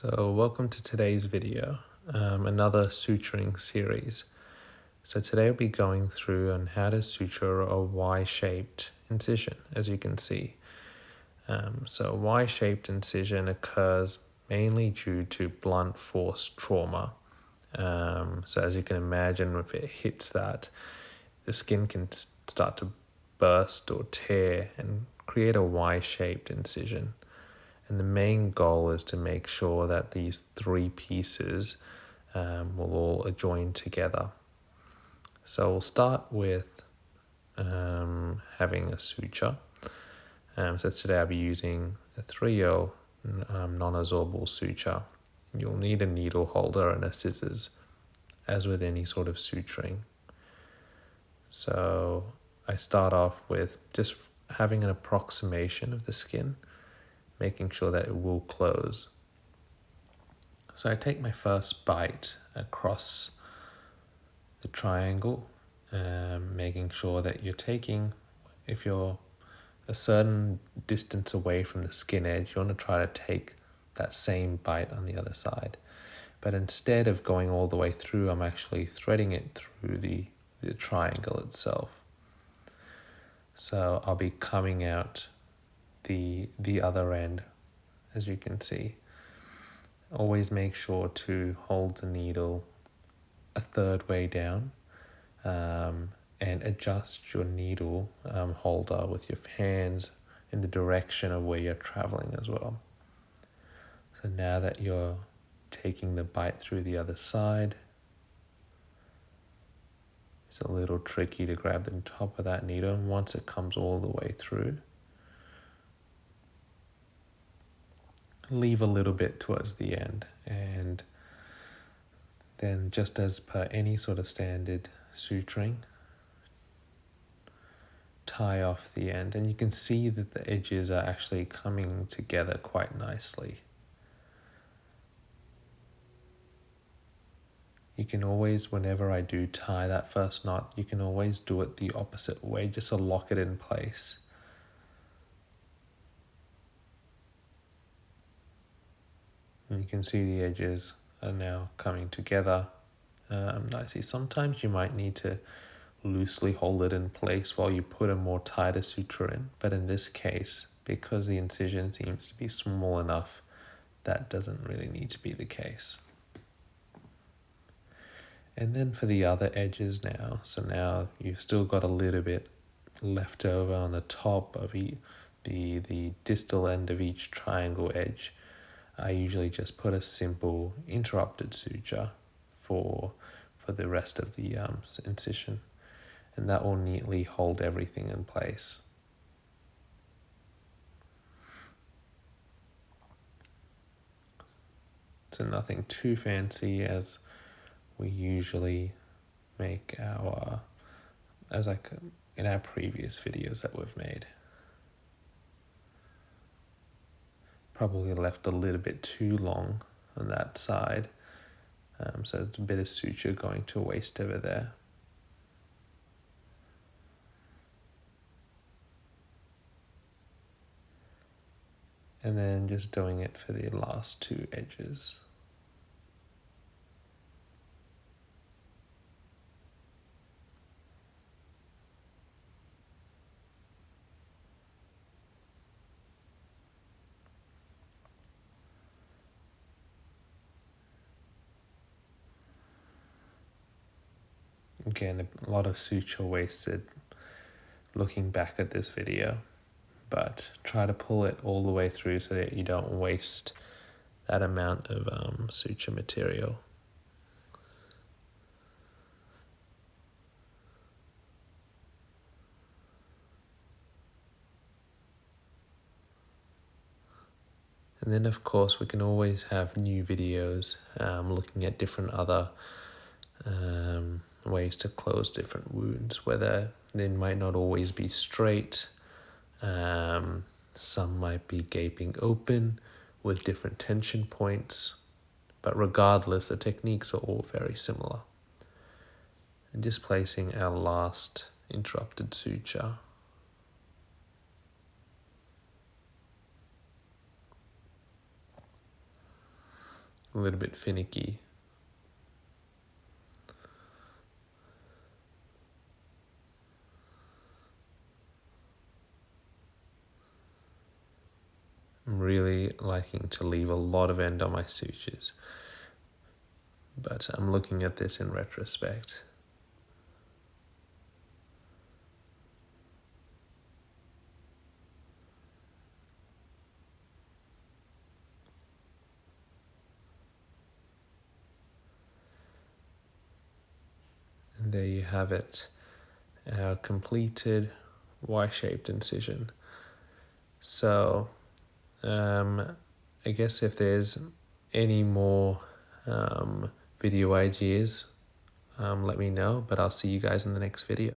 So welcome to today's video, another suturing series. So today I'll be going through on how to suture a Y-shaped incision, as you can see. So a Y-shaped incision occurs mainly due to blunt force trauma. So as you can imagine, if it hits that, the skin can start to burst or tear and create a Y-shaped incision. And the main goal is to make sure that these three pieces will all join together. So we'll start with having a suture. So today I'll be using a 3/0 non-absorbable suture. You'll need a needle holder and a scissors, as with any sort of suturing. So I start off with just having an approximation of the skin, making sure that it will close. So I take my first bite across the triangle, making sure that you're taking, if you're a certain distance away from the skin edge, you want to try to take that same bite on the other side. But instead of going all the way through, I'm actually threading it through the triangle itself. So I'll be coming out the other end, as you can see. Always make sure to hold the needle a third way down, and adjust your needle holder with your hands in the direction of where you're traveling as well. So now that you're taking the bite through the other side, it's a little tricky to grab the top of that needle, and once it comes all the way through, leave a little bit towards the end, and then just as per any sort of standard suturing, tie off the end, and you can see that the edges are actually coming together quite nicely. You can always, whenever I do tie that first knot, you can always do it the opposite way, just to lock it in place. And you can see the edges are now coming together nicely. Sometimes you might need to loosely hold it in place while you put a more tighter suture in, but in this case, because the incision seems to be small enough, that doesn't really need to be the case. And then for the other edges now, so now you've still got a little bit left over on the top of the distal end of each triangle edge. I usually just put a simple interrupted suture for the rest of the incision, and that will neatly hold everything in place. So nothing too fancy, as we usually make our, in our previous videos that we've made. Probably left a little bit too long on that side, so it's a bit of suture going to waste over there. And then just doing it for the last two edges. Again, a lot of suture wasted looking back at this video, but try to pull it all the way through so that you don't waste that amount of suture material. And then of course we can always have new videos looking at different other ways to close different wounds, whether they might not always be straight, some might be gaping open with different tension points, but regardless, the techniques are all very similar. And just placing our last interrupted suture. a little bit finicky. I'm really liking to leave a lot of end on my sutures, but I'm looking at this in retrospect. And there you have it, our completed Y-shaped incision. So I guess if there's any more video ideas, let me know, but I'll see you guys in the next video.